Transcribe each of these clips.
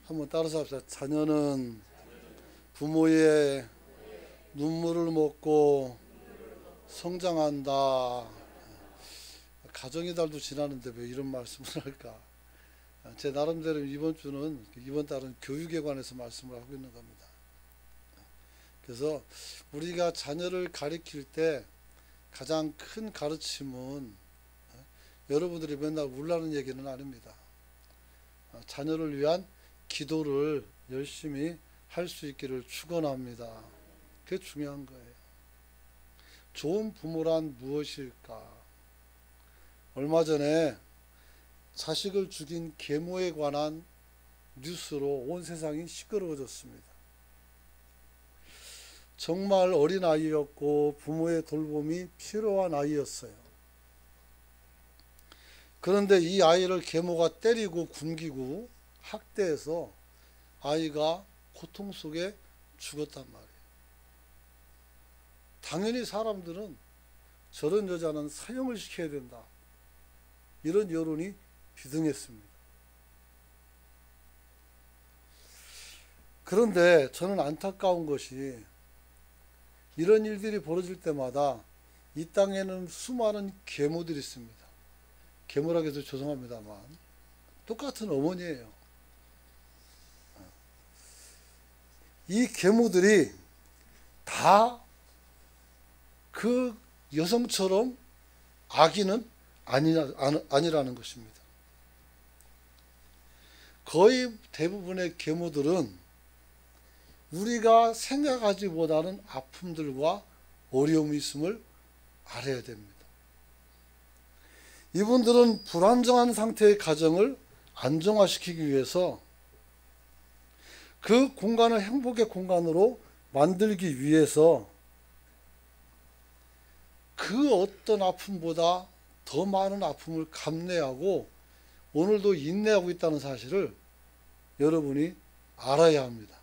한번 따라서 합시다. 자녀는 부모의 눈물을 먹고 성장한다. 가정의 달도 지나는데 왜 이런 말씀을 할까? 제 나름대로 이번 달은 교육에 관해서 말씀을 하고 있는 겁니다. 그래서 우리가 자녀를 가르칠 때 가장 큰 가르침은 여러분들이 맨날 울라는 얘기는 아닙니다. 자녀를 위한 기도를 열심히 할 수 있기를 축원합니다. 그게 중요한 거예요. 좋은 부모란 무엇일까? 얼마 전에 자식을 죽인 계모에 관한 뉴스로 온 세상이 시끄러워졌습니다. 정말 어린 아이였고 부모의 돌봄이 필요한 아이였어요. 그런데 이 아이를 계모가 때리고 굶기고 학대해서 아이가 고통 속에 죽었단 말이에요. 당연히 사람들은 저런 여자는 사형을 시켜야 된다, 이런 여론이 비등했습니다. 그런데 저는 안타까운 것이 이런 일들이 벌어질 때마다 이 땅에는 수많은 계모들이 있습니다. 계모라고 해서 죄송합니다만 똑같은 어머니예요. 이 계모들이 다 그 여성처럼 악인은 아니라는 것입니다. 거의 대부분의 계모들은 우리가 생각하지보다는 아픔들과 어려움이 있음을 알아야 됩니다. 이분들은 불안정한 상태의 가정을 안정화시키기 위해서 그 공간을 행복의 공간으로 만들기 위해서 그 어떤 아픔보다 더 많은 아픔을 감내하고 오늘도 인내하고 있다는 사실을 여러분이 알아야 합니다.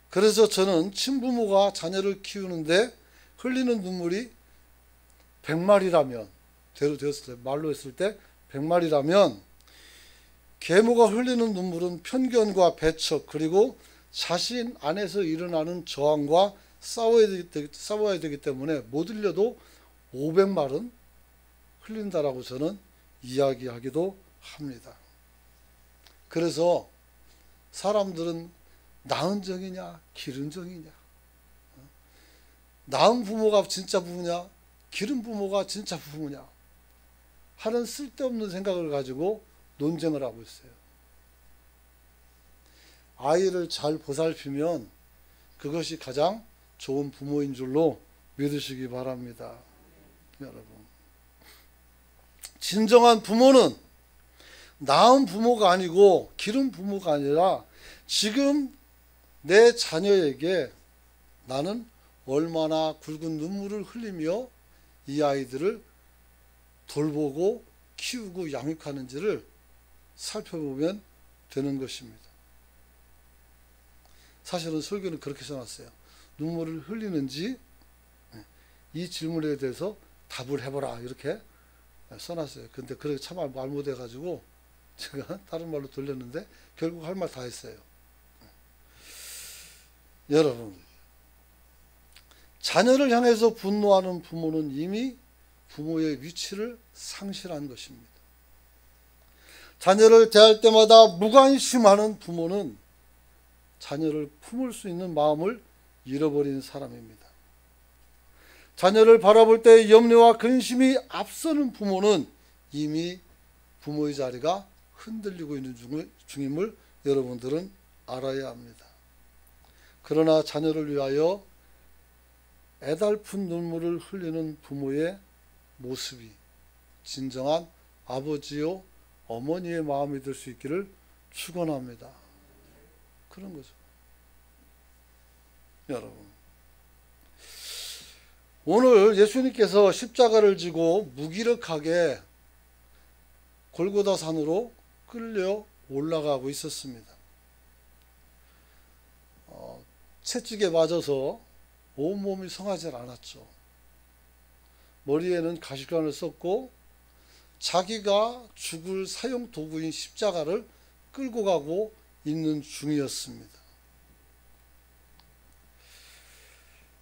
그래서 저는 친부모가 자녀를 키우는데 흘리는 눈물이 100마리라면, 대로 되었을 때, 말로 했을 때 100마리라면 계모가 흘리는 눈물은 편견과 배척 그리고 자신 안에서 일어나는 저항과 싸워야 되기 때문에 못 흘려도 500말은 흘린다라고 저는 이야기하기도 합니다. 그래서 사람들은 낳은 정이냐 기른 정이냐, 낳은 부모가 진짜 부모냐 기른 부모가 진짜 부모냐 하는 쓸데없는 생각을 가지고 논쟁을 하고 있어요. 아이를 잘 보살피면 그것이 가장 좋은 부모인 줄로 믿으시기 바랍니다. 여러분, 진정한 부모는 낳은 부모가 아니고 기른 부모가 아니라 지금 내 자녀에게 나는 얼마나 굵은 눈물을 흘리며 이 아이들을 돌보고 키우고 양육하는지를 살펴보면 되는 것입니다. 사실은 설교는 그렇게 써놨어요. 눈물을 흘리는지 이 질문에 대해서 답을 해보라, 이렇게 써놨어요. 근데 그렇게 참 말 못해가지고 제가 다른 말로 돌렸는데 결국 할 말 다 했어요. 여러분, 자녀를 향해서 분노하는 부모는 이미 부모의 위치를 상실한 것입니다. 자녀를 대할 때마다 무관심하는 부모는 자녀를 품을 수 있는 마음을 잃어버린 사람입니다. 자녀를 바라볼 때 염려와 근심이 앞서는 부모는 이미 부모의 자리가 흔들리고 있는 중임을 여러분들은 알아야 합니다. 그러나 자녀를 위하여 애달픈 눈물을 흘리는 부모의 모습이 진정한 아버지요 어머니의 마음이 될 수 있기를 축원합니다. 그런 거죠. 여러분, 오늘 예수님께서 십자가를 지고 무기력하게 골고다 산으로 끌려 올라가고 있었습니다. 채찍에 맞아서 온몸이 성하지 않았죠. 머리에는 가시관을 썼고 자기가 죽을 사형 도구인 십자가를 끌고 가고 있는 중이었습니다.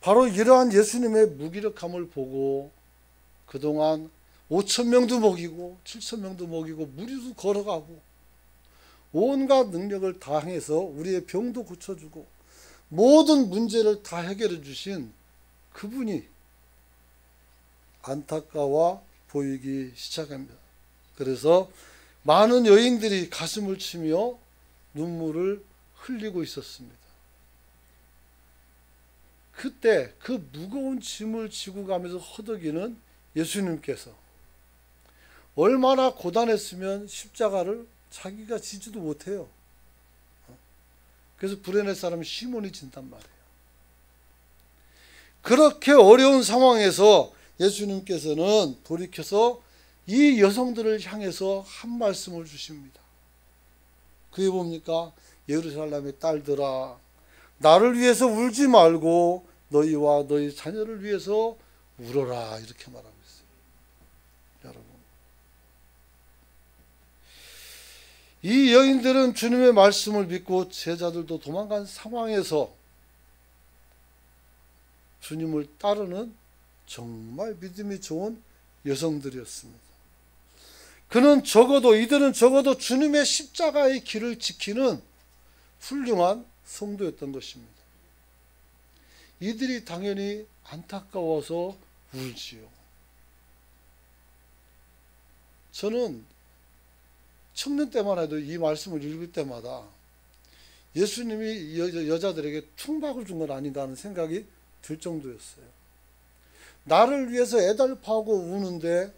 바로 이러한 예수님의 무기력함을 보고 그동안 5,000명도 먹이고 7,000명도 먹이고 무리도 걸어가고 온갖 능력을 다해서 우리의 병도 고쳐주고 모든 문제를 다 해결해 주신 그분이 안타까워 보이기 시작합니다. 그래서 많은 여인들이 가슴을 치며 눈물을 흘리고 있었습니다. 그때 그 무거운 짐을 지고 가면서 허덕이는 예수님께서 얼마나 고단했으면 십자가를 자기가 지지도 못해요. 그래서 브레네 사람 시몬이 진단 말이에요. 그렇게 어려운 상황에서 예수님께서는 돌이켜서 이 여성들을 향해서 한 말씀을 주십니다. 그게 뭡니까? 예루살렘의 딸들아, 나를 위해서 울지 말고 너희와 너희 자녀를 위해서 울어라, 이렇게 말하고 있어요. 여러분, 이 여인들은 주님의 말씀을 믿고 제자들도 도망간 상황에서 주님을 따르는 정말 믿음이 좋은 여성들이었습니다. 이들은 적어도 주님의 십자가의 길을 지키는 훌륭한 성도였던 것입니다. 이들이 당연히 안타까워서 울지요. 저는 청년 때만 해도 이 말씀을 읽을 때마다 예수님이 여자들에게 퉁박을 준 건 아닌가 하는 생각이 들 정도였어요. 나를 위해서 애달파하고 우는데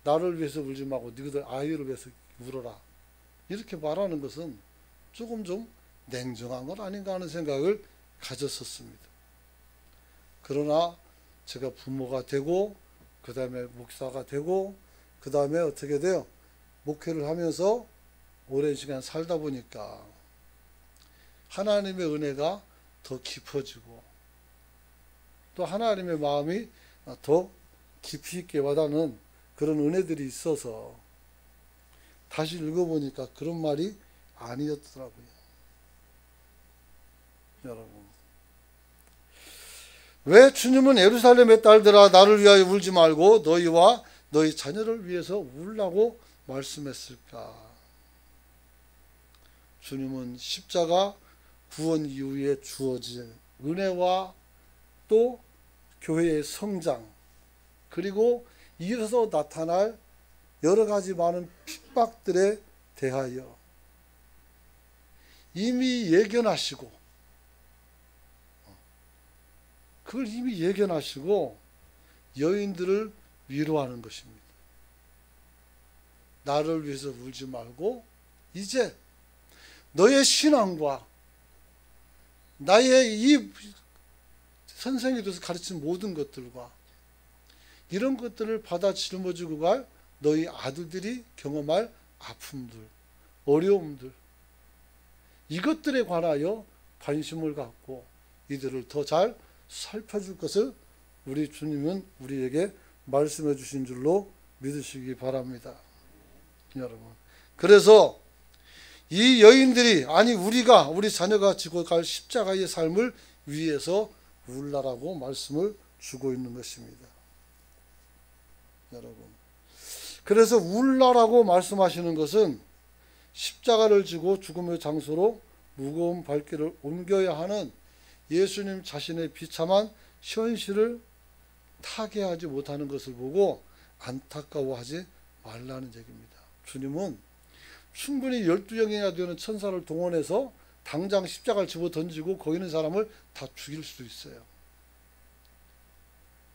나를 위해서 울지 말고 너희들 아이를 위해서 울어라, 이렇게 말하는 것은 조금 좀 냉정한 건 아닌가 하는 생각을 가졌었습니다. 그러나 제가 부모가 되고 그 다음에 목사가 되고 그 다음에 어떻게 돼요? 목회를 하면서 오랜 시간 살다 보니까 하나님의 은혜가 더 깊어지고 또 하나님의 마음이 더 깊이 있게 와닿는 그런 은혜들이 있어서 다시 읽어보니까 그런 말이 아니었더라고요. 여러분, 왜 주님은 예루살렘의 딸들아 나를 위하여 울지 말고 너희와 너희 자녀를 위해서 울라고 말씀했을까? 주님은 십자가 구원 이후에 주어질 은혜와 또 교회의 성장, 그리고 이어서 나타날 여러 가지 많은 핍박들에 대하여 이미 예견하시고, 그걸 이미 예견하시고 여인들을 위로하는 것입니다. 나를 위해서 울지 말고 이제 너의 신앙과 나의 이 선생이 돼서 가르친 모든 것들과 이런 것들을 받아 짊어지고 갈 너희 아들들이 경험할 아픔들, 어려움들, 이것들에 관하여 관심을 갖고 이들을 더 잘 살펴줄 것을 우리 주님은 우리에게 말씀해 주신 줄로 믿으시기 바랍니다. 여러분, 그래서 이 여인들이, 아니 우리 자녀가 지고 갈 십자가의 삶을 위해서 울라라고 말씀을 주고 있는 것입니다. 여러분, 그래서 울라라고 말씀하시는 것은 십자가를 지고 죽음의 장소로 무거운 발길을 옮겨야 하는 예수님 자신의 비참한 현실을 타개하지 못하는 것을 보고 안타까워하지 말라는 얘기입니다. 주님은 충분히 12영이나 되는 천사를 동원해서 당장 십자가를 집어 던지고 거기 있는 사람을 다 죽일 수도 있어요.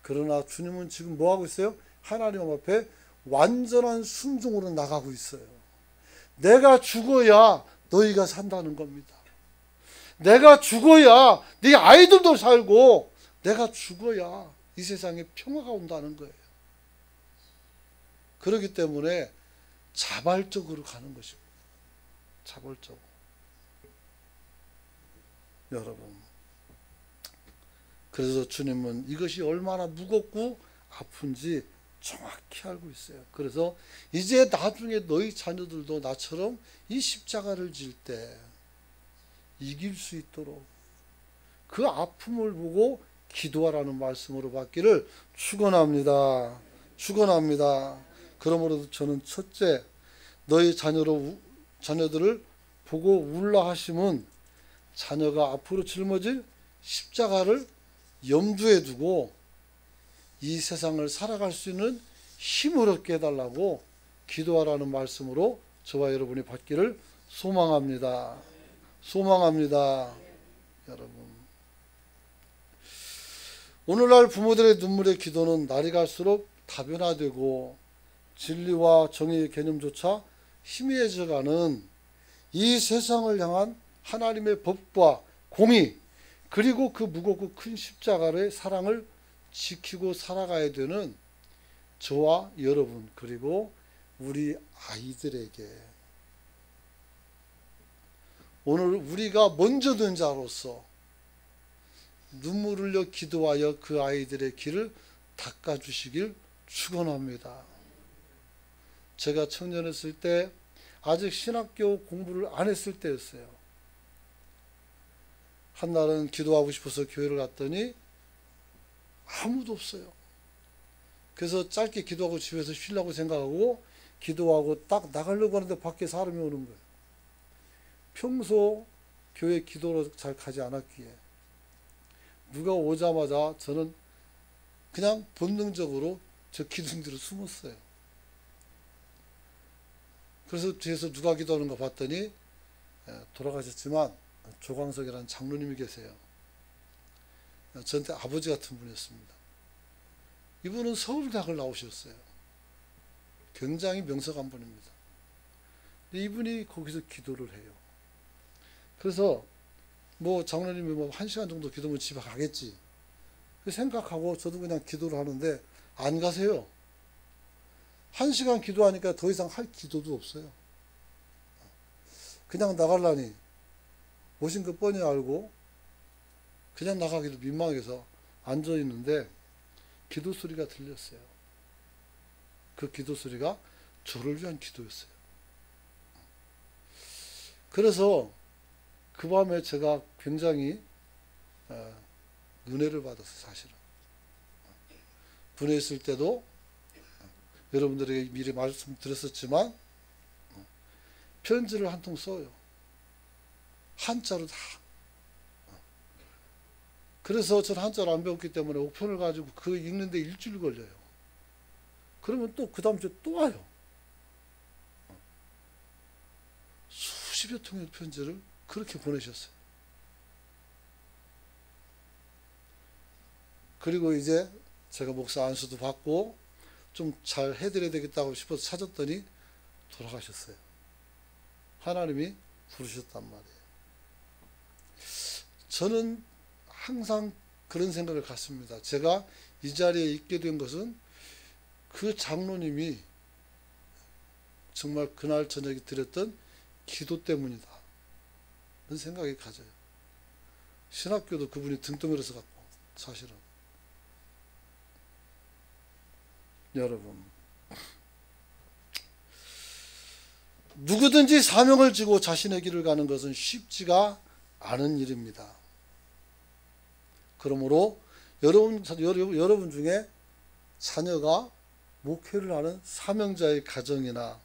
그러나 주님은 지금 뭐 하고 있어요? 하나님 앞에 완전한 순종으로 나가고 있어요. 내가 죽어야 너희가 산다는 겁니다. 내가 죽어야 네 아이들도 살고 내가 죽어야 이 세상에 평화가 온다는 거예요. 그렇기 때문에 자발적으로 가는 것입니다. 자발적으로. 여러분, 그래서 주님은 이것이 얼마나 무겁고 아픈지 정확히 알고 있어요. 그래서 이제 나중에 너희 자녀들도 나처럼 이 십자가를 질 때 이길 수 있도록 그 아픔을 보고 기도하라는 말씀으로 받기를 축원합니다. 축원합니다. 그러므로 저는 첫째, 너희 자녀들을 보고 울라 하심은 자녀가 앞으로 짊어질 십자가를 염두에 두고 이 세상을 살아갈 수 있는 힘을 얻게 해달라고 기도하라는 말씀으로 저와 여러분이 받기를 소망합니다. 소망합니다. 여러분, 오늘날 부모들의 눈물의 기도는 날이 갈수록 다변화되고 진리와 정의의 개념조차 희미해져가는 이 세상을 향한 하나님의 법과 공의, 그리고 그 무겁고 큰 십자가의 사랑을 지키고 살아가야 되는 저와 여러분, 그리고 우리 아이들에게 오늘 우리가 먼저 된 자로서 눈물 흘려 기도하여 그 아이들의 길을 닦아주시길 축원합니다. 제가 청년했을 때 아직 신학교 공부를 안 했을 때였어요. 한날은 기도하고 싶어서 교회를 갔더니 아무도 없어요. 그래서 짧게 기도하고 집에서 쉬려고 생각하고 기도하고 딱 나가려고 하는데 밖에 사람이 오는 거예요. 평소 교회 기도로 잘 가지 않았기에 누가 오자마자 저는 그냥 본능적으로 저 기둥 뒤로 숨었어요. 그래서 뒤에서 누가 기도하는 거 봤더니 돌아가셨지만 조광석이라는 장로님이 계세요. 저한테 아버지 같은 분이었습니다. 이분은 서울대학을 나오셨어요. 굉장히 명석한 분입니다. 근데 이분이 거기서 기도를 해요. 그래서 뭐 장로님이 뭐 1시간 정도 기도면 집에 가겠지 생각하고 저도 그냥 기도를 하는데 안 가세요. 1시간 기도하니까 더 이상 할 기도도 없어요. 그냥 나가려니 오신 거 뻔히 알고 그냥 나가기도 민망해서 앉아 있는데 기도 소리가 들렸어요. 그 기도 소리가 저를 위한 기도였어요. 그래서 그 밤에 제가 굉장히 은혜를 받았어요. 사실은 군에 있을 때도 여러분들에게 미리 말씀드렸었지만 편지를 한 통 써요. 한자로 다. 그래서 저는 한자를 안 배웠기 때문에 옥편을 가지고 그 읽는데 일주일 걸려요. 그러면 또 그 다음 주에 또 와요. 수십여 통의 편지를 그렇게 보내셨어요. 그리고 이제 제가 목사 안수도 받고 좀 잘 해드려야 되겠다고 싶어서 찾았더니 돌아가셨어요. 하나님이 부르셨단 말이에요. 저는 항상 그런 생각을 갖습니다. 제가 이 자리에 있게 된 것은 그 장로님이 정말 그날 저녁에 드렸던 기도 때문이다. 그런 생각이 가져요. 신학교도 그분이 등떠밀어서 갔고 사실은. 여러분, 누구든지 사명을 지고 자신의 길을 가는 것은 쉽지가 않은 일입니다. 그러므로 여러분 중에 자녀가 목회를 하는 사명자의 가정이나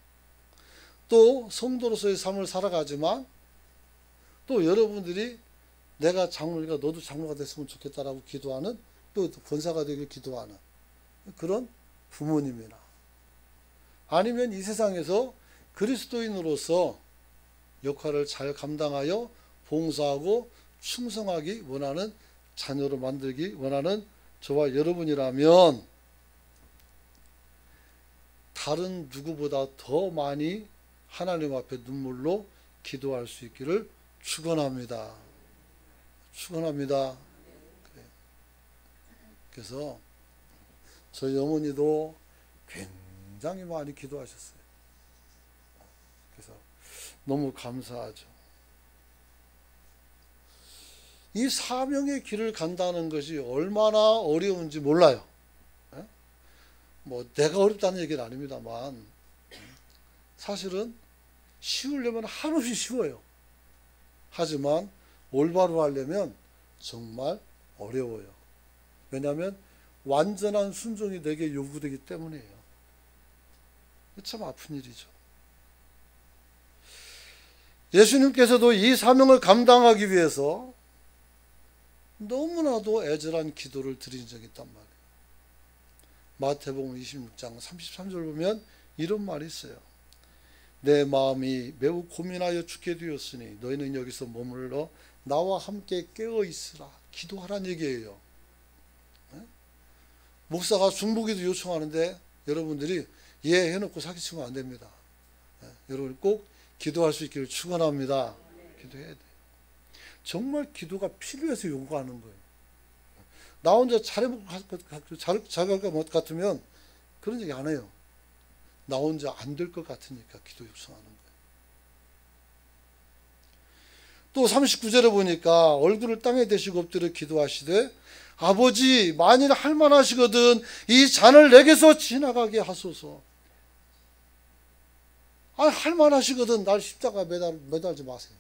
또 성도로서의 삶을 살아가지만 또 여러분들이 내가 장로니까 너도 장로가 됐으면 좋겠다라고 기도하는 또 권사가 되길 기도하는 그런 부모님이나 아니면 이 세상에서 그리스도인으로서 역할을 잘 감당하여 봉사하고 충성하기 원하는 자녀로 만들기 원하는 저와 여러분이라면 다른 누구보다 더 많이 하나님 앞에 눈물로 기도할 수 있기를 축원합니다. 축원합니다. 그래서 저희 어머니도 굉장히 많이 기도하셨어요. 그래서 너무 감사하죠. 이 사명의 길을 간다는 것이 얼마나 어려운지 몰라요. 뭐 내가 어렵다는 얘기는 아닙니다만 사실은 쉬우려면 한없이 쉬워요. 하지만 올바로 하려면 정말 어려워요. 왜냐하면 완전한 순종이 내게 요구되기 때문이에요. 참 아픈 일이죠. 예수님께서도 이 사명을 감당하기 위해서 너무나도 애절한 기도를 드린 적이 있단 말이에요. 마태복음 26장 33절 보면 이런 말이 있어요. 내 마음이 매우 고민하여 죽게 되었으니 너희는 여기서 머물러 나와 함께 깨어 있으라. 기도하란 얘기예요. 목사가 중보기도 요청하는데 여러분들이 예 해놓고 사기치면 안 됩니다. 여러분 꼭 기도할 수 있기를 축원합니다. 기도해야 돼요. 정말 기도가 필요해서 요구하는 거예요. 나 혼자 잘할 것 같으면 그런 얘기 안 해요. 나 혼자 안 될 것 같으니까 기도 요청하는 거예요. 또 39절에 보니까 얼굴을 땅에 대시고 엎드려 기도하시되 아버지 만일 할만하시거든 이 잔을 내게서 지나가게 하소서. 할만하시거든 날 십자가 매달지 마세요.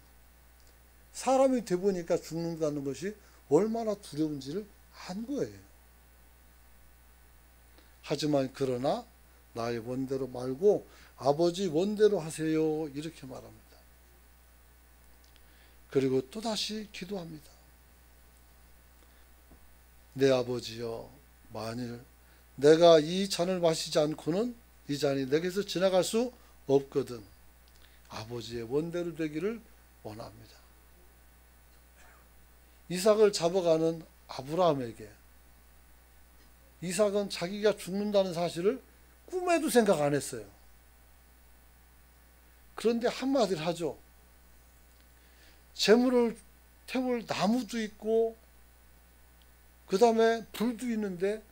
사람이 돼보니까 죽는다는 것이 얼마나 두려운지를 안 거예요. 하지만 그러나 나의 원대로 말고 아버지 원대로 하세요 이렇게 말합니다. 그리고 또다시 기도합니다. 내 아버지여 만일 내가 이 잔을 마시지 않고는 이 잔이 내게서 지나갈 수 없거든 아버지의 원대로 되기를 원합니다. 이삭을 잡아가는 아브라함에게 이삭은 자기가 죽는다는 사실을 꿈에도 생각 안 했어요. 그런데 한마디를 하죠. 재물을 태울 나무도 있고 그 다음에 불도 있는데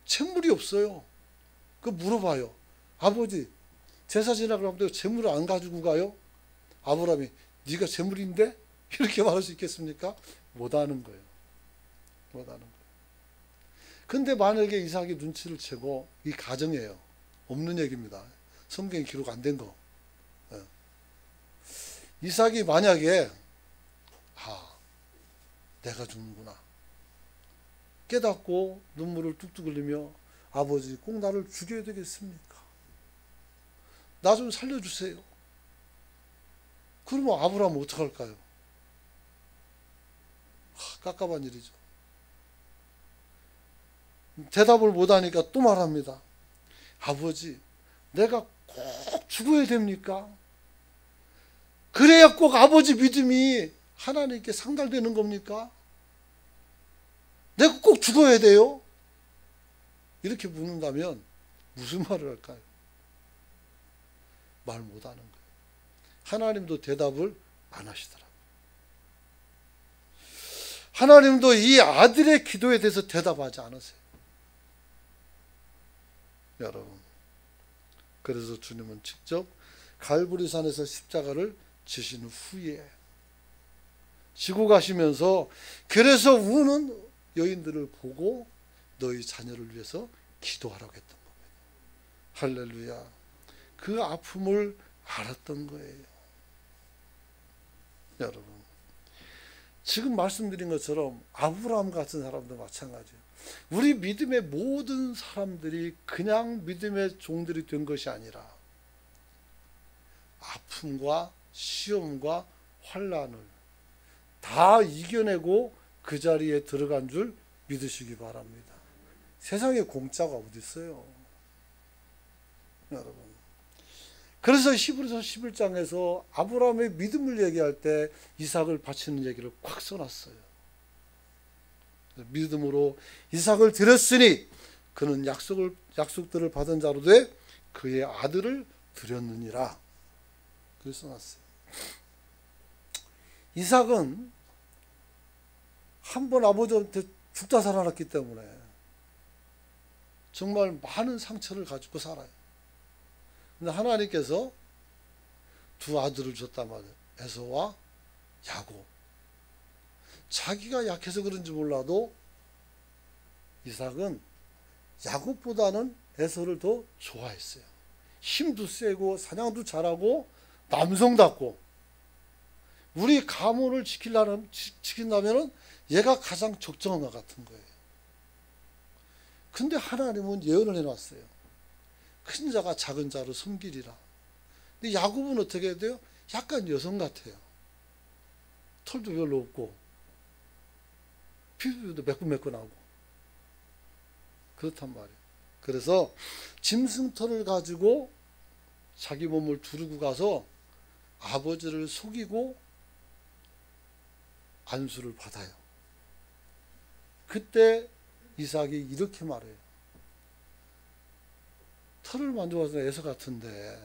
재물이 없어요. 그 물어봐요. 아버지 제사 지나가려 하는데 재물을 안 가지고 가요? 아브라함이 네가 재물인데? 이렇게 말할 수 있겠습니까? 못하는 거예요. 못하는 거예요. 근데 만약에 이삭이 눈치를 채고 이 가정이에요. 없는 얘기입니다. 성경에 기록 안 된 거. 이삭이 만약에 내가 죽는구나 깨닫고 눈물을 뚝뚝 흘리며 아버지 꼭 나를 죽여야 되겠습니까? 나 좀 살려주세요. 그러면 아브라함은 어떡할까요? 깝깝한 일이죠. 대답을 못하니까 또 말합니다. 아버지 내가 꼭 죽어야 됩니까? 그래야 꼭 아버지 믿음이 하나님께 상달되는 겁니까? 내가 꼭 죽어야 돼요? 이렇게 묻는다면 무슨 말을 할까요? 말 못하는 거예요. 하나님도 대답을 안 하시더라고요. 하나님도 이 아들의 기도에 대해서 대답하지 않으세요. 여러분, 그래서 주님은 직접 갈보리산에서 십자가를 지신 후에 지고 가시면서 그래서 우는 여인들을 보고 너희 자녀를 위해서 기도하라고 했던 겁니다. 할렐루야. 그 아픔을 알았던 거예요. 여러분, 지금 말씀드린 것처럼 아브라함 같은 사람도 마찬가지예요. 우리 믿음의 모든 사람들이 그냥 믿음의 종들이 된 것이 아니라 아픔과 시험과 환난을 다 이겨내고 그 자리에 들어간 줄 믿으시기 바랍니다. 세상에 공짜가 어디 있어요, 여러분. 그래서 히브리서 11장에서 아브라함의 믿음을 얘기할 때 이삭을 바치는 얘기를 꽉 써놨어요. 믿음으로 이삭을 드렸으니 그는 약속들을 받은 자로 돼 그의 아들을 드렸느니라. 그래서 써놨어요. 이삭은 한 번 아버지한테 죽다 살아났기 때문에 정말 많은 상처를 가지고 살아요. 근데 하나님께서 두 아들을 줬단 말이에요. 에서와 야곱. 자기가 약해서 그런지 몰라도 이삭은 야곱보다는 에서를 더 좋아했어요. 힘도 세고 사냥도 잘하고 남성답고 우리 가문을 지킨다면 얘가 가장 적정한 것 같은 거예요. 근데 하나님은 예언을 해놨어요. 큰 자가 작은 자를 섬기리라. 근데 야곱은 어떻게 해야 돼요? 약간 여성 같아요. 털도 별로 없고 피부도 매끈매끈하고 그렇단 말이에요. 그래서 짐승털을 가지고 자기 몸을 두르고 가서 아버지를 속이고 안수를 받아요. 그때 이삭이 이렇게 말해요. 털을 만져봐서 에서 같은데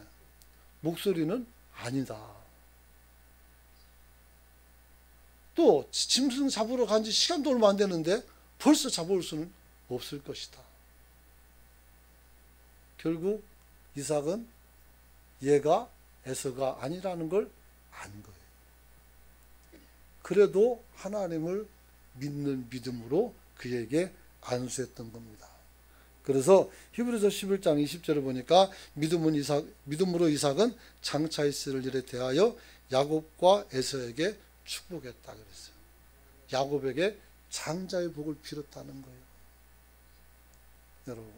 목소리는 아니다. 또 짐승 잡으러 간 지 시간도 얼마 안 되는데 벌써 잡아올 수는 없을 것이다. 결국 이삭은 얘가 에서가 아니라는 걸 안 거예요. 그래도 하나님을 믿는 믿음으로 그에게 안수했던 겁니다. 그래서 히브리서 11장 20절을 보니까 믿음으로 이삭은 장차 있을 일에 대하여 야곱과 에서에게 축복했다 그랬어요. 야곱에게 장자의 복을 빌었다는 거예요. 여러분,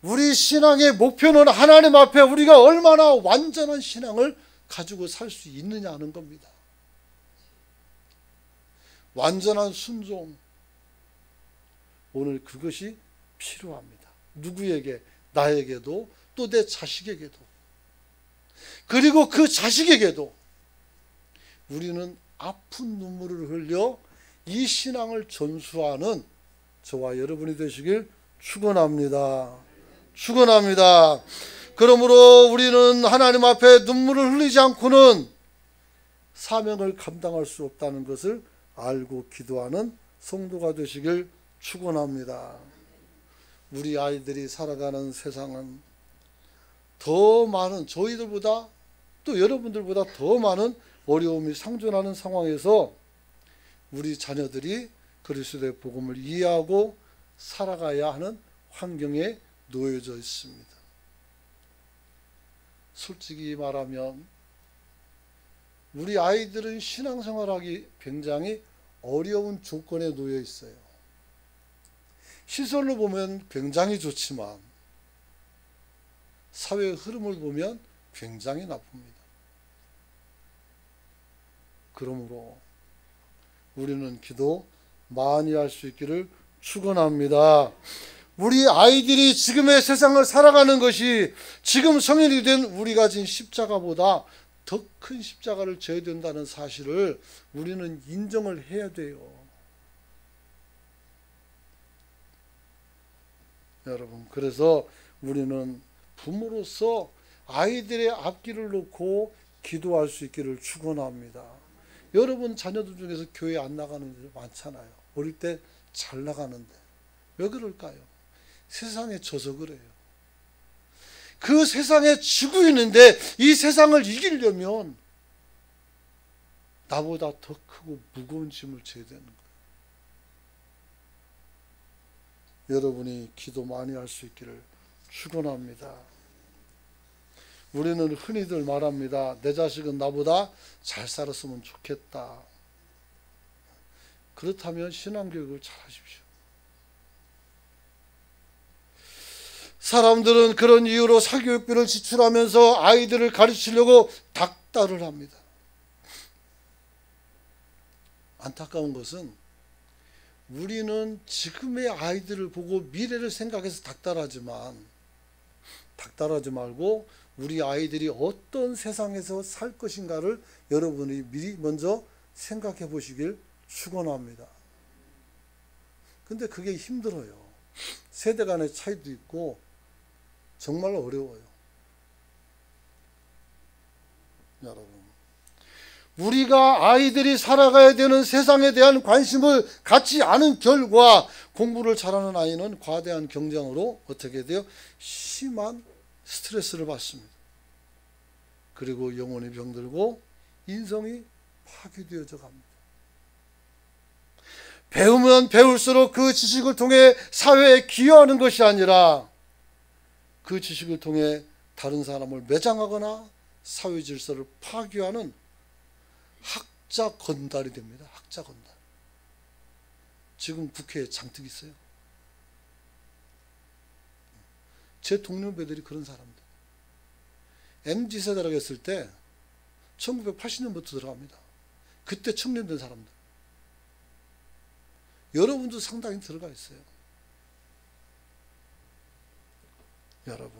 우리 신앙의 목표는 하나님 앞에 우리가 얼마나 완전한 신앙을 가지고 살 수 있느냐 하는 겁니다. 완전한 순종. 오늘 그것이 필요합니다. 누구에게? 나에게도 또 내 자식에게도. 그리고 그 자식에게도 우리는 아픈 눈물을 흘려 이 신앙을 전수하는 저와 여러분이 되시길 축원합니다. 축원합니다. 그러므로 우리는 하나님 앞에 눈물을 흘리지 않고는 사명을 감당할 수 없다는 것을 알고 기도하는 성도가 되시길 축원합니다. 우리 아이들이 살아가는 세상은 더 많은, 저희들보다 또 여러분들보다 더 많은 어려움이 상존하는 상황에서 우리 자녀들이 그리스도의 복음을 이해하고 살아가야 하는 환경에 놓여져 있습니다. 솔직히 말하면 우리 아이들은 신앙생활하기 굉장히 어려운 조건에 놓여 있어요. 시설로 보면 굉장히 좋지만 사회의 흐름을 보면 굉장히 나쁩니다. 그러므로 우리는 기도 많이 할 수 있기를 축원합니다. 우리 아이들이 지금의 세상을 살아가는 것이 지금 성인이 된 우리가 진 십자가보다 더 큰 십자가를 져야 된다는 사실을 우리는 인정을 해야 돼요. 여러분, 그래서 우리는 부모로서 아이들의 앞길을 놓고 기도할 수 있기를 축원합니다. 여러분 자녀들 중에서 교회 안 나가는 일 많잖아요. 어릴 때 잘 나가는데 왜 그럴까요? 세상에 져서 그래요. 그 세상에 지고 있는데 이 세상을 이기려면 나보다 더 크고 무거운 짐을 져야 되는 거예요. 여러분이 기도 많이 할 수 있기를 축원합니다. 우리는 흔히들 말합니다. 내 자식은 나보다 잘 살았으면 좋겠다. 그렇다면 신앙교육을 잘 하십시오. 사람들은 그런 이유로 사교육비를 지출하면서 아이들을 가르치려고 닥달을 합니다. 안타까운 것은 우리는 지금의 아이들을 보고 미래를 생각해서 닥달하지 말고 우리 아이들이 어떤 세상에서 살 것인가를 여러분이 미리 먼저 생각해 보시길 축원합니다. 근데 그게 힘들어요. 세대 간의 차이도 있고 정말 어려워요. 여러분, 우리가 아이들이 살아가야 되는 세상에 대한 관심을 갖지 않은 결과 공부를 잘하는 아이는 과대한 경쟁으로 어떻게 돼요? 심한 스트레스를 받습니다. 그리고 영혼이 병들고 인성이 파괴되어져 갑니다. 배우면 배울수록 그 지식을 통해 사회에 기여하는 것이 아니라 그 지식을 통해 다른 사람을 매장하거나 사회 질서를 파괴하는 학자 건달이 됩니다. 학자 건달. 지금 국회에 장뜩 있어요. 제 동료배들이 그런 사람들. MZ세대라고 했을 때 1980년부터 들어갑니다. 그때 청년된 사람들. 여러분도 상당히 들어가 있어요. 여러분,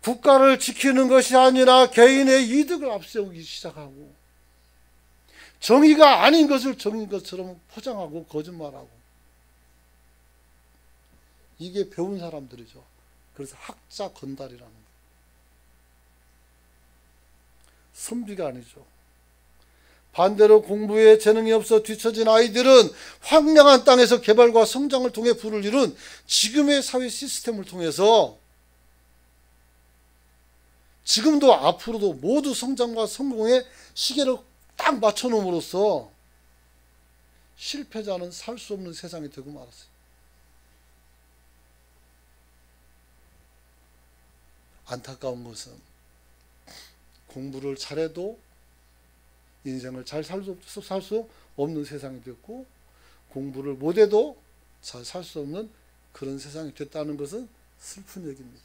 국가를 지키는 것이 아니라 개인의 이득을 앞세우기 시작하고 정의가 아닌 것을 정의인 것처럼 포장하고 거짓말하고, 이게 배운 사람들이죠. 그래서 학자 건달이라는 거예요. 선비가 아니죠. 반대로 공부에 재능이 없어 뒤처진 아이들은 황량한 땅에서 개발과 성장을 통해 부를 이룬 지금의 사회 시스템을 통해서 지금도 앞으로도 모두 성장과 성공의 시계를 딱 맞춰놓음으로써 실패자는 살 수 없는 세상이 되고 말았어요. 안타까운 것은 공부를 잘해도 인생을 잘 살 수 없는 세상이 됐고, 공부를 못해도 잘 살 수 없는 그런 세상이 됐다는 것은 슬픈 얘기입니다.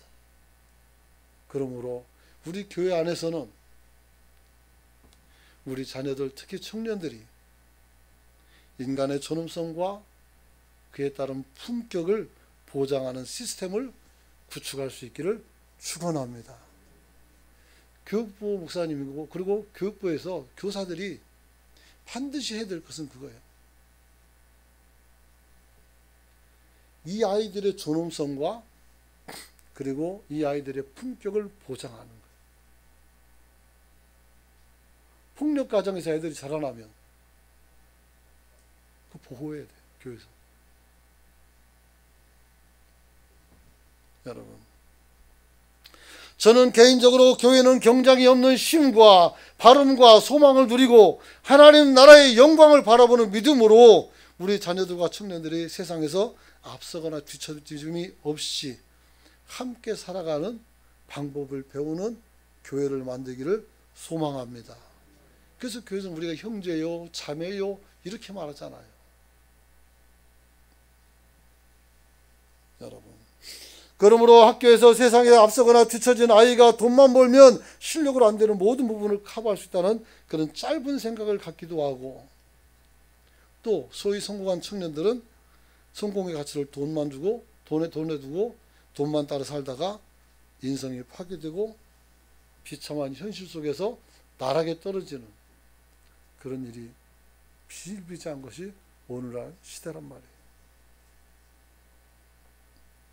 그러므로 우리 교회 안에서는 우리 자녀들, 특히 청년들이 인간의 존엄성과 그에 따른 품격을 보장하는 시스템을 구축할 수 있기를 축원합니다. 교육부 목사님이고, 그리고 교육부에서 교사들이 반드시 해야 될 것은 그거예요. 이 아이들의 존엄성과 그리고 이 아이들의 품격을 보장하는 거예요. 폭력 가정에서 애들이 자라나면 그 보호해야 돼요, 교회에서. 여러분, 저는 개인적으로 교회는 경쟁이 없는 쉼과 바름과 소망을 누리고 하나님 나라의 영광을 바라보는 믿음으로 우리 자녀들과 청년들이 세상에서 앞서거나 뒤처짐이 없이 함께 살아가는 방법을 배우는 교회를 만들기를 소망합니다. 그래서 교회에서는 우리가 형제요, 자매요 이렇게 말하잖아요. 여러분, 그러므로 학교에서 세상에 앞서거나 뒤처진 아이가 돈만 벌면 실력으로 안 되는 모든 부분을 커버할 수 있다는 그런 짧은 생각을 갖기도 하고, 또 소위 성공한 청년들은 성공의 가치를 돈만 주고 돈에 두고 돈만 따라 살다가 인성이 파괴되고 비참한 현실 속에서 나락에 떨어지는 그런 일이 비일비재한 것이 오늘날 시대란 말이에요.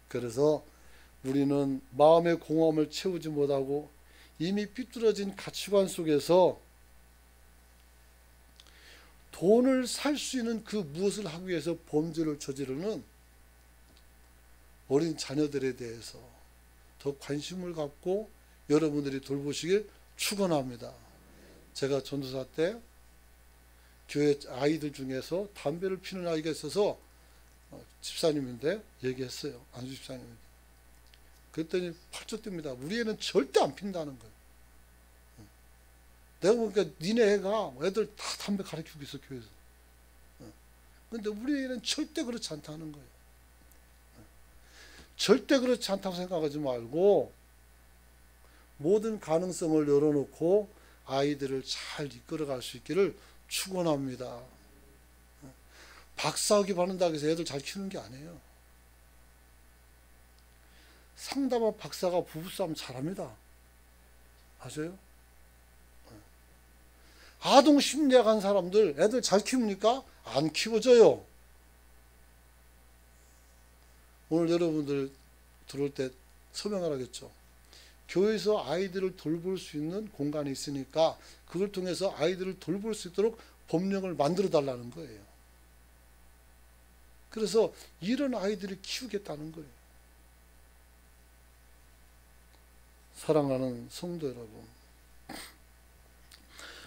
그래서 우리는 마음의 공허함을 채우지 못하고 이미 삐뚤어진 가치관 속에서 돈을 살 수 있는 그 무엇을 하기 위해서 범죄를 저지르는 어린 자녀들에 대해서 더 관심을 갖고 여러분들이 돌보시길 축원합니다. 제가 전도사 때 교회 아이들 중에서 담배를 피는 아이가 있어서 집사님인데 얘기했어요. 안수 집사님인데. 그랬더니 팔쩍 뜹니다. 우리 애는 절대 안 핀다는 거예요. 내가 보니까 니네 애가 애들 다 담배 가르치고 있어, 교회에서. 근데 우리 애는 절대 그렇지 않다는 거예요. 절대 그렇지 않다고 생각하지 말고 모든 가능성을 열어놓고 아이들을 잘 이끌어갈 수 있기를 축원합니다. 박사학위 받는다고 해서 애들 잘 키우는 게 아니에요. 상담한 박사가 부부싸움 잘합니다. 아세요? 아동 심리학 한 사람들 애들 잘 키웁니까? 안 키워져요. 오늘 여러분들 들어올 때 설명을 하겠죠. 교회에서 아이들을 돌볼 수 있는 공간이 있으니까 그걸 통해서 아이들을 돌볼 수 있도록 법령을 만들어 달라는 거예요. 그래서 이런 아이들을 키우겠다는 거예요. 사랑하는 성도 여러분,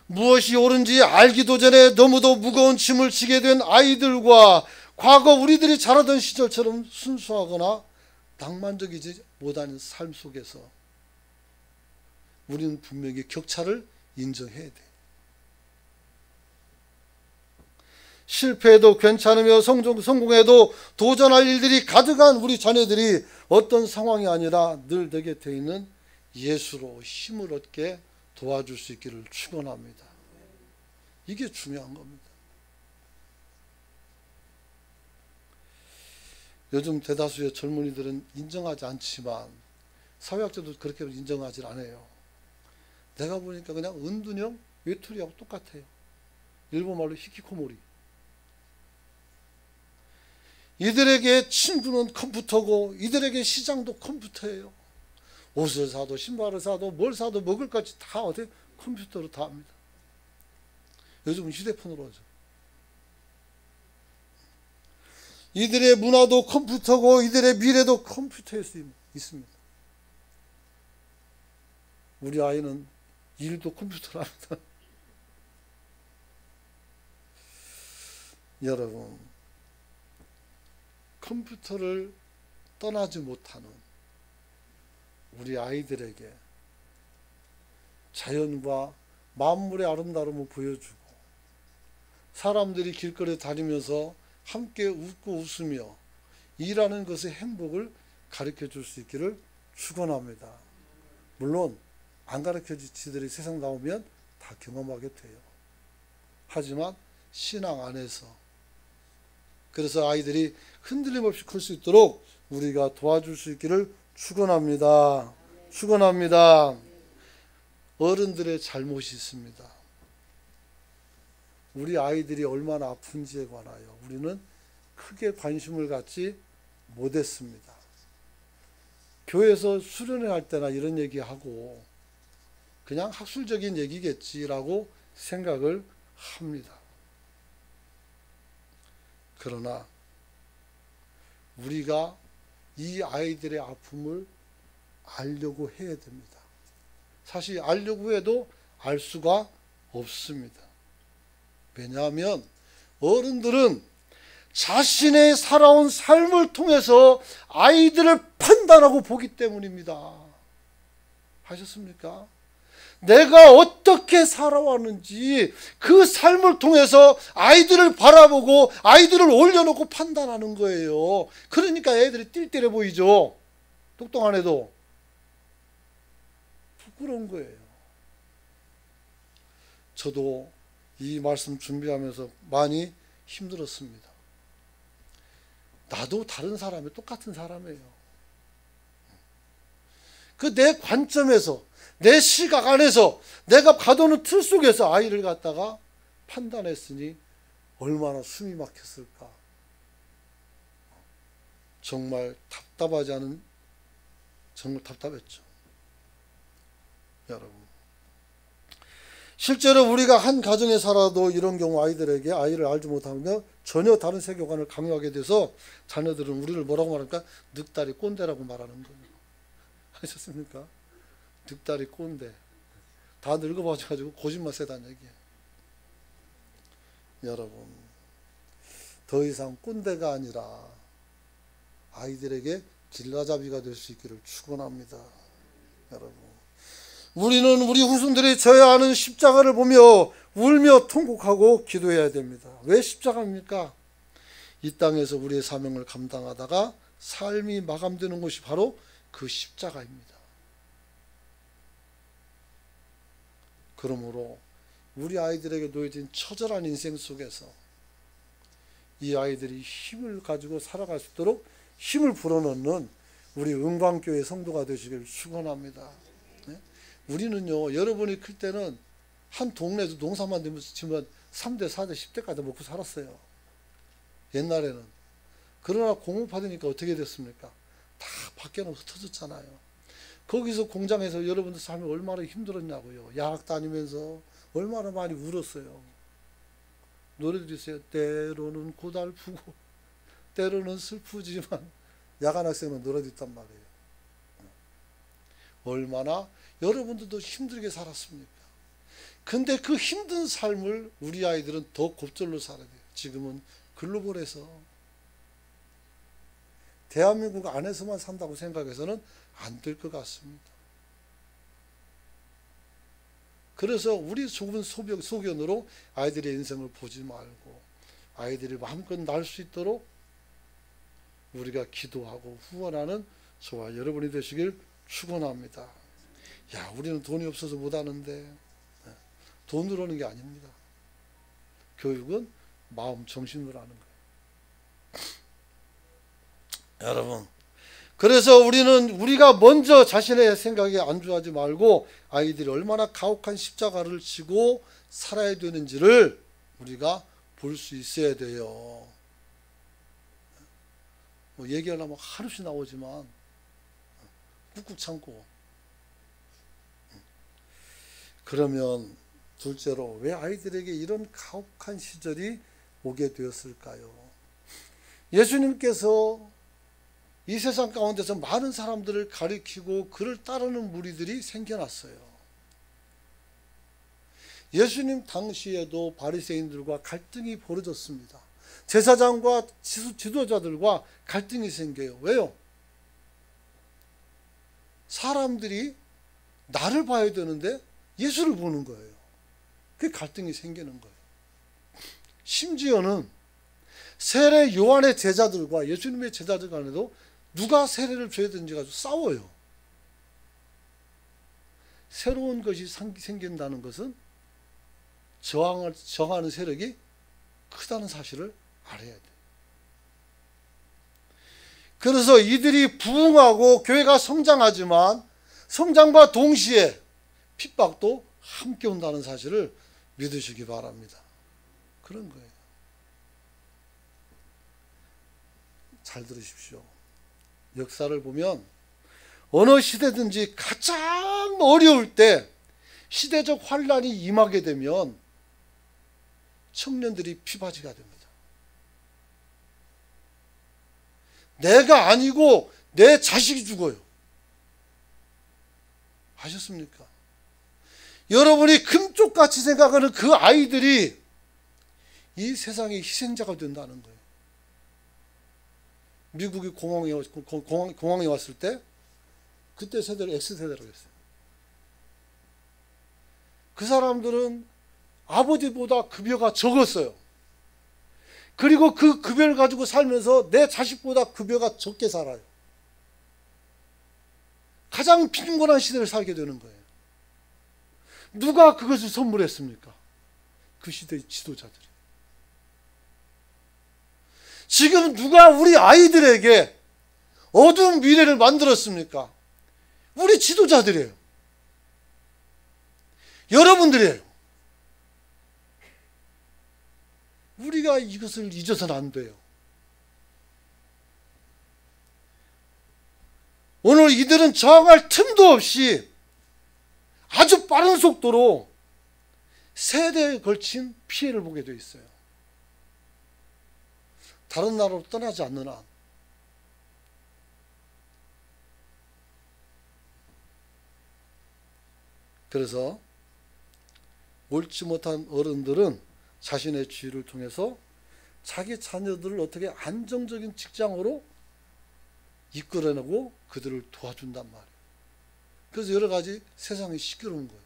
무엇이 옳은지 알기도 전에 너무도 무거운 짐을 지게 된 아이들과 과거 우리들이 자라던 시절처럼 순수하거나 낭만적이지 못하는 삶 속에서 우리는 분명히 격차를 인정해야 돼. 실패해도 괜찮으며 성공해도 도전할 일들이 가득한 우리 자녀들이 어떤 상황이 아니라 늘 내 곁에 있는 예수로 힘을 얻게 도와줄 수 있기를 축원합니다. 이게 중요한 겁니다. 요즘 대다수의 젊은이들은 인정하지 않지만 사회학자도 그렇게 인정하지 않아요. 내가 보니까 그냥 은둔형 외톨이하고 똑같아요. 일본말로 히키코모리. 이들에게 친구는 컴퓨터고 이들에게 시장도 컴퓨터예요. 옷을 사도 신발을 사도 뭘 사도 먹을 것까지 다 어디 컴퓨터로 다 합니다. 요즘은 휴대폰으로 하죠. 이들의 문화도 컴퓨터고 이들의 미래도 컴퓨터에 있습니다. 우리 아이는 일도 컴퓨터로 합니다. 여러분, 컴퓨터를 떠나지 못하는 우리 아이들에게 자연과 만물의 아름다움을 보여주고 사람들이 길거리에 다니면서 함께 웃고 웃으며 일하는 것의 행복을 가르쳐 줄 수 있기를 축원합니다. 물론 안 가르쳐 지들이 세상 나오면 다 경험하게 돼요. 하지만 신앙 안에서 그래서 아이들이 흔들림 없이 클 수 있도록 우리가 도와줄 수 있기를 축원합니다. 축원합니다. 어른들의 잘못이 있습니다. 우리 아이들이 얼마나 아픈지에 관하여 우리는 크게 관심을 갖지 못했습니다. 교회에서 수련회 할 때나 이런 얘기하고 그냥 학술적인 얘기겠지라고 생각을 합니다. 그러나 우리가 이 아이들의 아픔을 알려고 해야 됩니다. 사실 알려고 해도 알 수가 없습니다. 왜냐하면 어른들은 자신의 살아온 삶을 통해서 아이들을 판단하고 보기 때문입니다. 하셨습니까? 내가 어떻게 살아왔는지 그 삶을 통해서 아이들을 바라보고 아이들을 올려놓고 판단하는 거예요. 그러니까 애들이 띨띨해 보이죠. 똑똑한 애도. 부끄러운 거예요. 저도 이 말씀 준비하면서 많이 힘들었습니다. 나도 다른 사람이 똑같은 사람이에요. 그 내 관점에서 내 시각 안에서 내가 가둬놓은 틀 속에서 아이를 갖다가 판단했으니 얼마나 숨이 막혔을까. 정말 답답하지 않은, 정말 답답했죠. 여러분, 실제로 우리가 한 가정에 살아도 이런 경우 아이들에게 아이를 알지 못하면 전혀 다른 세계관을 강요하게 돼서 자녀들은 우리를 뭐라고 말합니까? 늑다리 꼰대라고 말하는 거예요. 하셨습니까? 늑다리 꼰대. 다 늙어봐가지고 고집만 세다는 얘기예요. 여러분, 더 이상 꼰대가 아니라 아이들에게 길라잡이가 될 수 있기를 축원합니다. 여러분, 우리는 우리 후손들이 져야 하는 십자가를 보며 울며 통곡하고 기도해야 됩니다. 왜 십자가입니까? 이 땅에서 우리의 사명을 감당하다가 삶이 마감되는 것이 바로 그 십자가입니다. 그러므로 우리 아이들에게 놓여진 처절한 인생 속에서 이 아이들이 힘을 가지고 살아갈 수 있도록 힘을 불어넣는 우리 은광교회 성도가 되시길 축원합니다. 우리는요, 여러분이 클 때는 한 동네에서 농사만 지면 3대, 4대, 10대까지 먹고 살았어요. 옛날에는. 그러나 공업화되니까 어떻게 됐습니까? 다 밖에는 흩어졌잖아요. 거기서 공장에서 여러분들 삶이 얼마나 힘들었냐고요. 야학 다니면서 얼마나 많이 울었어요. 노래들이 있어요. 때로는 고달프고 때로는 슬프지만 야간 학생은 노래도 있단 말이에요. 얼마나 여러분들도 힘들게 살았습니까? 근데 그 힘든 삶을 우리 아이들은 더 곱절로 살아야 돼요. 지금은 글로벌에서 대한민국 안에서만 산다고 생각해서는 안 될 것 같습니다. 그래서 우리 좁은 소견으로 아이들의 인생을 보지 말고 아이들이 마음껏 날 수 있도록 우리가 기도하고 후원하는 저와 여러분이 되시길 축원합니다. 야, 우리는 돈이 없어서 못하는데, 돈으로 하는 게 아닙니다. 교육은 마음 정신으로 하는 거예요. 여러분, 그래서 우리가 먼저 자신의 생각에 안주하지 말고 아이들이 얼마나 가혹한 십자가를 지고 살아야 되는지를 우리가 볼 수 있어야 돼요. 뭐 얘기하려면 하루씩 나오지만 꾹꾹 참고. 그러면 둘째로 왜 아이들에게 이런 가혹한 시절이 오게 되었을까요? 예수님께서 이 세상 가운데서 많은 사람들을 가리키고 그를 따르는 무리들이 생겨났어요. 예수님 당시에도 바리새인들과 갈등이 벌어졌습니다. 제사장과 지도자들과 갈등이 생겨요. 왜요? 사람들이 나를 봐야 되는데 예수를 보는 거예요. 그게 갈등이 생기는 거예요. 심지어는 세례 요한의 제자들과 예수님의 제자들 간에도 누가 세례를 줘야 되는지 가지고 싸워요. 새로운 것이 생긴다는 것은 저항하는 세력이 크다는 사실을 알아야 돼요. 그래서 이들이 부흥하고 교회가 성장하지만 성장과 동시에 핍박도 함께 온다는 사실을 믿으시기 바랍니다. 그런 거예요. 잘 들으십시오. 역사를 보면 어느 시대든지 가장 어려울 때 시대적 환란이 임하게 되면 청년들이 피바지가 됩니다. 내가 아니고 내 자식이 죽어요. 아셨습니까? 여러분이 금쪽같이 생각하는 그 아이들이 이 세상의 희생자가 된다는 거예요. 미국이 공항에 왔을 때 그때 세대를 X세대라고 했어요. 그 사람들은 아버지보다 급여가 적었어요. 그리고 그 급여를 가지고 살면서 내 자식보다 급여가 적게 살아요. 가장 빈곤한 시대를 살게 되는 거예요. 누가 그것을 선물했습니까? 그 시대의 지도자들이. 지금 누가 우리 아이들에게 어두운 미래를 만들었습니까? 우리 지도자들이에요. 여러분들이에요. 우리가 이것을 잊어서는 안 돼요. 오늘 이들은 저항할 틈도 없이 아주 빠른 속도로 세대에 걸친 피해를 보게 되어 있어요. 다른 나라로 떠나지 않는 한. 그래서 옳지 못한 어른들은 자신의 지위를 통해서 자기 자녀들을 어떻게 안정적인 직장으로 이끌어내고 그들을 도와준단 말이에요. 그래서 여러 가지 세상이 시끄러운 거예요.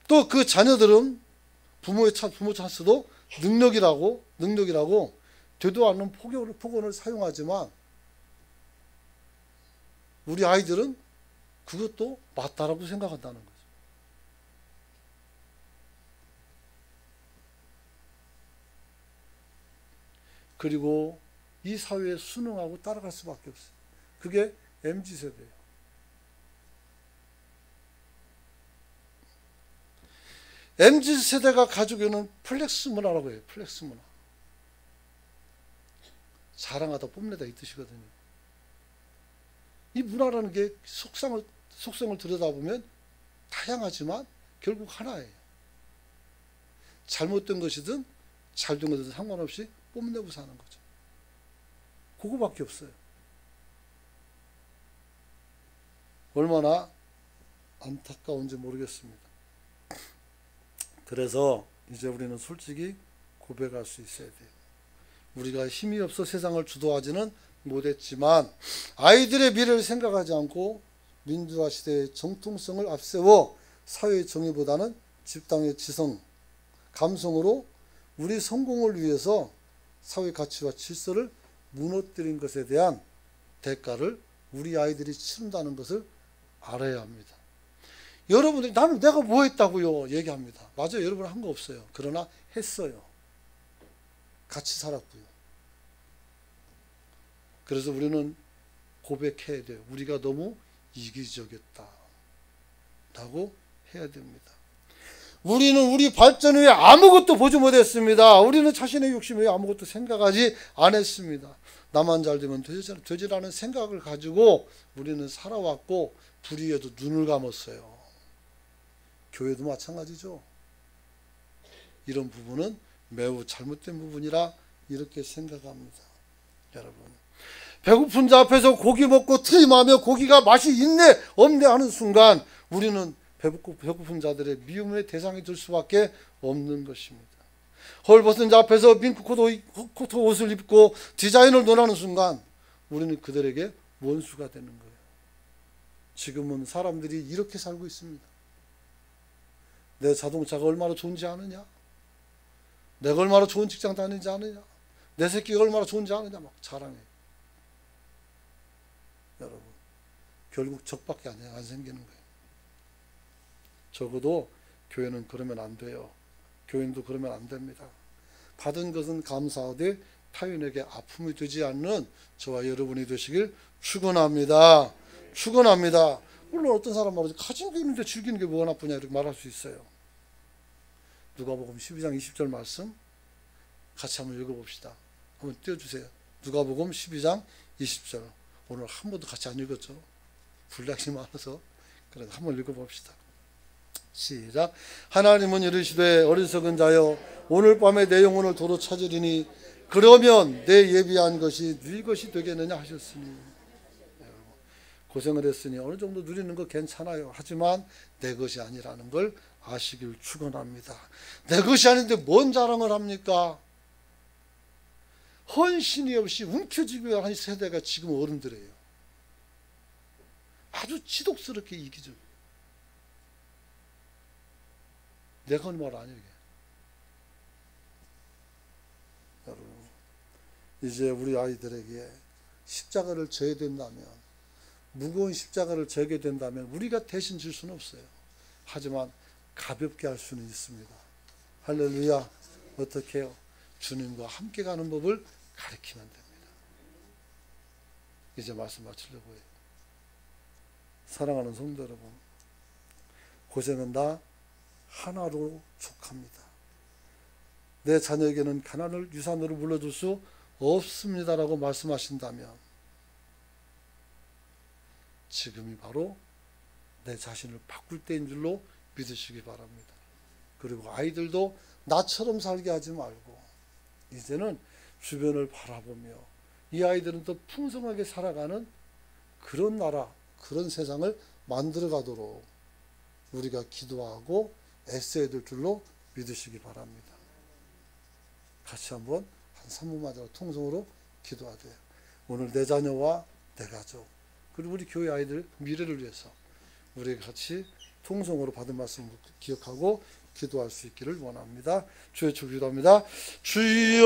또 그 자녀들은 부모 찬스도 능력이라고 되도 않는 폭언을 사용하지만 우리 아이들은 그것도 맞다라고 생각한다는 거죠. 그리고 이 사회에 순응하고 따라갈 수밖에 없어요. 그게 MZ세대예요. MZ세대가 가지고 있는 플렉스 문화라고 해요. 플렉스 문화. 자랑하다 뽐내다 이 뜻이거든요. 이 문화라는 게 속성을 들여다보면 다양하지만 결국 하나예요. 잘못된 것이든 잘된 것이든 상관없이 뽐내고 사는 거죠. 그거밖에 없어요. 얼마나 안타까운지 모르겠습니다. 그래서 이제 우리는 솔직히 고백할 수 있어야 돼요. 우리가 힘이 없어 세상을 주도하지는 못했지만 아이들의 미래를 생각하지 않고 민주화 시대의 정통성을 앞세워 사회의 정의보다는 집단의 지성, 감성으로 우리 성공을 위해서 사회 가치와 질서를 무너뜨린 것에 대한 대가를 우리 아이들이 치른다는 것을 알아야 합니다. 여러분들이 나는 내가 뭐 했다고요? 얘기합니다. 맞아요. 여러분 한 거 없어요. 그러나 했어요. 같이 살았고요. 그래서 우리는 고백해야 돼요. 우리가 너무 이기적이었다 라고 해야 됩니다. 우리는 우리 발전 후에 아무것도 보지 못했습니다. 우리는 자신의 욕심에 아무것도 생각하지 않았습니다. 나만 잘 되면 되지라는 생각을 가지고 우리는 살아왔고 불의에도 눈을 감았어요. 교회도 마찬가지죠. 이런 부분은 매우 잘못된 부분이라 이렇게 생각합니다. 여러분, 배고픈 자 앞에서 고기 먹고 트림하며 고기가 맛이 있네 없네 하는 순간 우리는 배고픈 자들의 미움의 대상이 될 수밖에 없는 것입니다. 헐벗은 자 앞에서 밍크코트 옷을 입고 디자인을 논하는 순간 우리는 그들에게 원수가 되는 거예요. 지금은 사람들이 이렇게 살고 있습니다. 내 자동차가 얼마나 좋은지 아느냐? 내가 얼마나 좋은 직장 다니는지 아느냐? 내 새끼가 얼마나 좋은지 아느냐? 막 자랑해요. 여러분, 결국 적밖에 안 생기는 거예요. 적어도 교회는 그러면 안 돼요. 교인도 그러면 안 됩니다. 받은 것은 감사하되 타인에게 아픔이 되지 않는 저와 여러분이 되시길 축원합니다. 축원합니다. 물론 어떤 사람 말하죠. 가진 게 있는데 즐기는 게 뭐가 나쁘냐 이렇게 말할 수 있어요. 누가복음 12장 20절 말씀 같이 한번 읽어봅시다. 한번 띄워주세요. 누가복음 12장 20절. 오늘 한 번도 같이 안 읽었죠. 분량이 많아서 그래도 한번 읽어봅시다. 시작. 하나님은 이르시되 어리석은 자여 오늘 밤에 내 영혼을 도로 찾으리니 그러면 내 예비한 것이 네 것이 되겠느냐 하셨으니. 고생을 했으니 어느 정도 누리는 거 괜찮아요. 하지만 내 것이 아니라는 걸 아시길 축원합니다. 내 것이 아닌데 뭔 자랑을 합니까? 헌신이 없이 움켜쥐기 위한 세대가 지금 어른들이에요. 아주 지독스럽게 이기적이에요. 내가 하는 말 아니에요. 여러분, 이제 우리 아이들에게 십자가를 져야 된다면, 무거운 십자가를 져게 된다면 우리가 대신 질 수는 없어요. 하지만 가볍게 할 수는 있습니다. 할렐루야. 어떻게 해요? 주님과 함께 가는 법을 가르치면 됩니다. 이제 말씀 마치려고 해요. 사랑하는 성도 여러분, 고생은 다 하나로 족합니다. 내 자녀에게는 가난을 유산으로 물려줄 수 없습니다라고 말씀하신다면 지금이 바로 내 자신을 바꿀 때인 줄로 믿으시기 바랍니다. 그리고 아이들도 나처럼 살게 하지 말고 이제는 주변을 바라보며 이 아이들은 더 풍성하게 살아가는 그런 나라, 그런 세상을 만들어 가도록 우리가 기도하고 애써야 될 줄로 믿으시기 바랍니다. 같이 한번 한 3분마다 통성으로 기도하세요. 오늘 내 자녀와 내 가족 그리고 우리 교회 아이들 미래를 위해서 우리 같이 통성으로 받은 말씀을 기억하고 기도할 수 있기를 원합니다. 주의 주 기도합니다. 주여